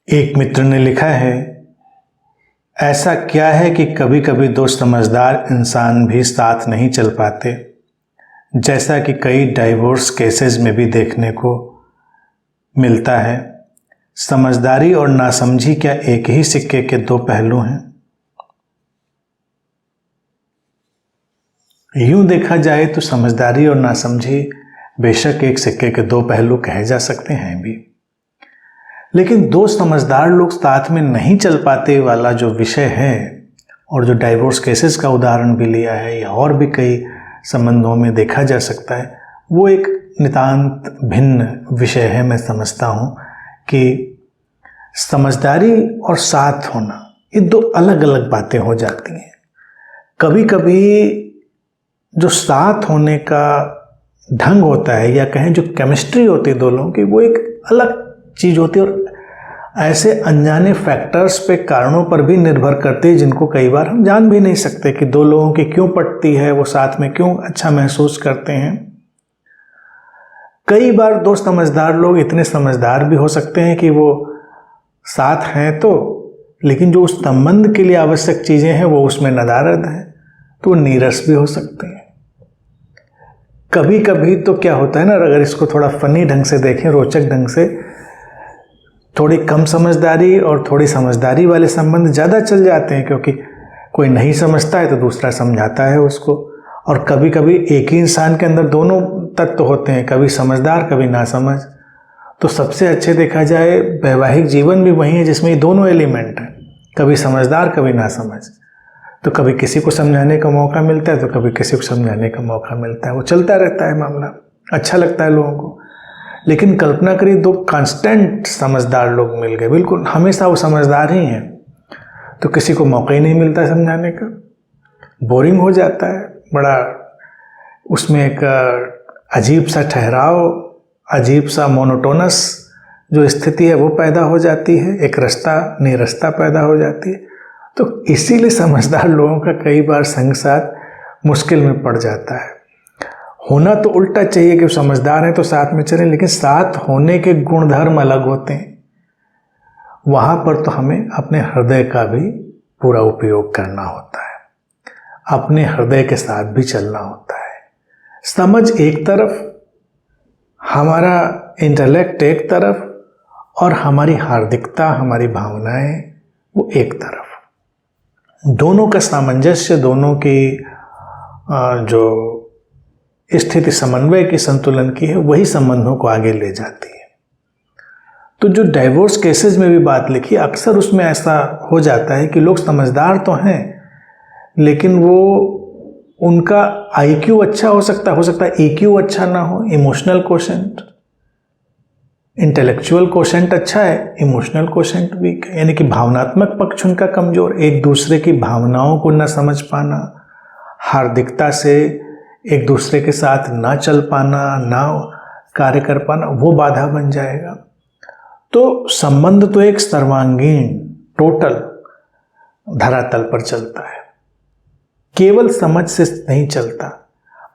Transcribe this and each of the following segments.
एक मित्र ने लिखा है, ऐसा क्या है कि कभी कभी दो समझदार इंसान भी साथ नहीं चल पाते, जैसा कि कई डाइवोर्स केसेस में भी देखने को मिलता है। समझदारी और नासमझी क्या एक ही सिक्के के दो पहलू हैं? यूं देखा जाए तो समझदारी और नासमझी बेशक एक सिक्के के दो पहलू कहे जा सकते हैं भी, लेकिन दो समझदार लोग साथ में नहीं चल पाते वाला जो विषय है और जो डाइवोर्स केसेस का उदाहरण भी लिया है या और भी कई संबंधों में देखा जा सकता है, वो एक नितांत भिन्न विषय है। मैं समझता हूँ कि समझदारी और साथ होना ये दो अलग अलग बातें हो जाती हैं। कभी कभी जो साथ होने का ढंग होता है या कहें जो केमिस्ट्री होती है दो लोगों की, वो एक अलग चीज़ होती है और ऐसे अनजाने फैक्टर्स पे, कारणों पर भी निर्भर करती है जिनको कई बार हम जान भी नहीं सकते कि दो लोगों की क्यों पटती है, वो साथ में क्यों अच्छा महसूस करते हैं। कई बार दो समझदार लोग इतने समझदार भी हो सकते हैं कि वो साथ हैं तो, लेकिन जो उस संबंध के लिए आवश्यक चीज़ें हैं वो उसमें नदारद हैं, तो नीरस भी हो सकते हैं। कभी कभी तो क्या होता है ना, अगर इसको थोड़ा फनी ढंग से देखें, रोचक ढंग से, थोड़ी कम समझदारी और थोड़ी समझदारी वाले संबंध ज़्यादा चल जाते हैं, क्योंकि कोई नहीं समझता है तो दूसरा समझाता है उसको। और कभी कभी एक ही इंसान के अंदर दोनों तत्व होते हैं, कभी समझदार कभी नासमझ। तो सबसे अच्छे देखा जाए वैवाहिक जीवन भी वही है जिसमें ये दोनों एलिमेंट हैं, कभी समझदार कभी नासमझ। तो कभी किसी को समझाने का मौका मिलता है तो कभी किसी को समझाने का मौका मिलता है, वो चलता रहता है मामला, अच्छा लगता है लोगों को। लेकिन कल्पना करिए दो कांस्टेंट समझदार लोग मिल गए, बिल्कुल हमेशा वो समझदार ही हैं, तो किसी को मौका ही नहीं मिलता समझाने का, बोरिंग हो जाता है बड़ा। उसमें एक अजीब सा ठहराव, अजीब सा मोनोटोनस जो स्थिति है वो पैदा हो जाती है, एक रास्ता निरस्ता पैदा हो जाती है। तो इसीलिए समझदार लोगों का कई बार संग साथ मुश्किल में पड़ जाता है। होना तो उल्टा चाहिए कि समझदार हैं तो साथ में चलें, लेकिन साथ होने के गुणधर्म अलग होते हैं। वहाँ पर तो हमें अपने हृदय का भी पूरा उपयोग करना होता है, अपने हृदय के साथ भी चलना होता है। समझ एक तरफ, हमारा इंटेलेक्ट एक तरफ, और हमारी हार्दिकता, हमारी भावनाएं वो एक तरफ। दोनों का सामंजस्य, दोनों की जो स्थिति समन्वय की, संतुलन की है, वही संबंधों को आगे ले जाती है। तो जो डाइवोर्स केसेस में भी बात लिखी, अक्सर उसमें ऐसा हो जाता है कि लोग समझदार तो हैं, लेकिन वो उनका आईक्यू अच्छा हो सकता है ईक्यू अच्छा ना हो, इमोशनल कोशेंट, इंटेलेक्चुअल कोशेंट अच्छा है, इमोशनल कोशेंट वीक है, यानी कि भावनात्मक पक्ष उनका कमजोर, एक दूसरे की भावनाओं को न समझ पाना, हार्दिकता से एक दूसरे के साथ ना चल पाना, ना कार्य कर पाना, वो बाधा बन जाएगा। तो संबंध तो एक सर्वांगीण टोटल धरातल पर चलता है, केवल समझ से नहीं चलता।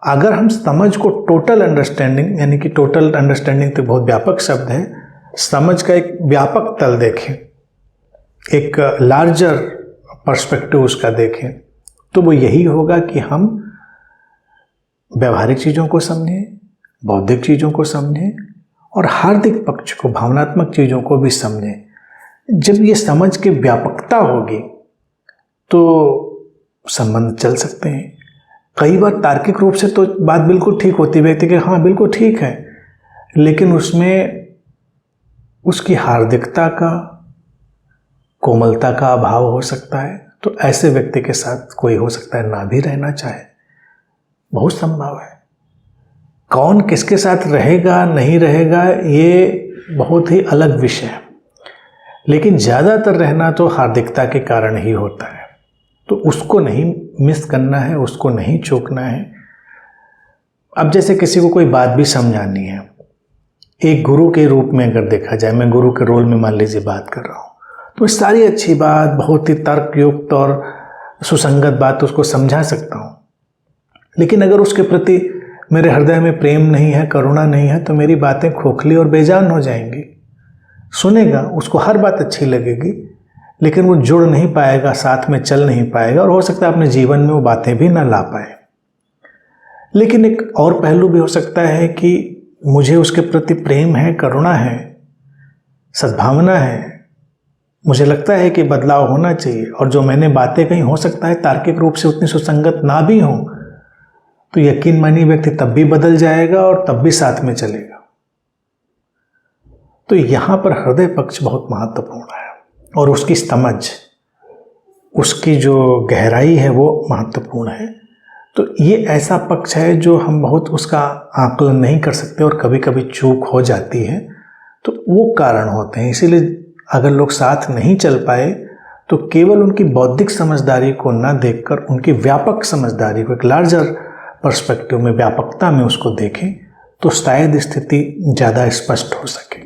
अगर हम समझ को टोटल अंडरस्टैंडिंग, यानी कि टोटल अंडरस्टैंडिंग तो बहुत व्यापक शब्द है, समझ का एक व्यापक तल देखें, एक लार्जर पर्सपेक्टिव उसका देखें, तो वो यही होगा कि हम व्यवहारिक चीज़ों को समझें, बौद्धिक चीज़ों को समझें और हार्दिक पक्ष को, भावनात्मक चीज़ों को भी समझें। जब ये समझ की व्यापकता होगी तो संबंध चल सकते हैं। कई बार तार्किक रूप से तो बात बिल्कुल ठीक होती है, व्यक्ति के हाँ बिल्कुल ठीक है, लेकिन उसमें उसकी हार्दिकता का, कोमलता का अभाव हो सकता है। तो ऐसे व्यक्ति के साथ कोई हो सकता है ना भी रहना चाहे, बहुत संभव है। कौन किसके साथ रहेगा नहीं रहेगा ये बहुत ही अलग विषय है, लेकिन ज़्यादातर रहना तो हार्दिकता के कारण ही होता है। तो उसको नहीं मिस करना है, उसको नहीं चूकना है। अब जैसे किसी को कोई बात भी समझानी है, एक गुरु के रूप में अगर देखा जाए, मैं गुरु के रोल में मान लीजिए बात कर रहा हूँ, तो सारी अच्छी बात, बहुत ही तर्कयुक्त और सुसंगत बात उसको समझा सकता हूँ, लेकिन अगर उसके प्रति मेरे हृदय में प्रेम नहीं है, करुणा नहीं है, तो मेरी बातें खोखली और बेजान हो जाएंगी। सुनेगा, उसको हर बात अच्छी लगेगी, लेकिन वो जुड़ नहीं पाएगा, साथ में चल नहीं पाएगा, और हो सकता है अपने जीवन में वो बातें भी ना ला पाए। लेकिन एक और पहलू भी हो सकता है कि मुझे उसके प्रति प्रेम है, करुणा है, सद्भावना है, मुझे लगता है कि बदलाव होना चाहिए, और जो मैंने बातें कही हो सकता है तार्किक रूप से उतनी सुसंगत ना भी हो, तो यकीन मानिए व्यक्ति तब भी बदल जाएगा और तब भी साथ में चलेगा। तो यहाँ पर हृदय पक्ष बहुत महत्वपूर्ण है, और उसकी समझ, उसकी जो गहराई है वो महत्वपूर्ण है। तो ये ऐसा पक्ष है जो हम बहुत उसका आकलन नहीं कर सकते, और कभी कभी चूक हो जाती है, तो वो कारण होते हैं। इसीलिए अगर लोग साथ नहीं चल पाए तो केवल उनकी बौद्धिक समझदारी को न देखकर उनकी व्यापक समझदारी को, एक लार्जर पर्सपेक्टिव में, व्यापकता में उसको देखें, तो शायद स्थिति ज़्यादा स्पष्ट हो सके।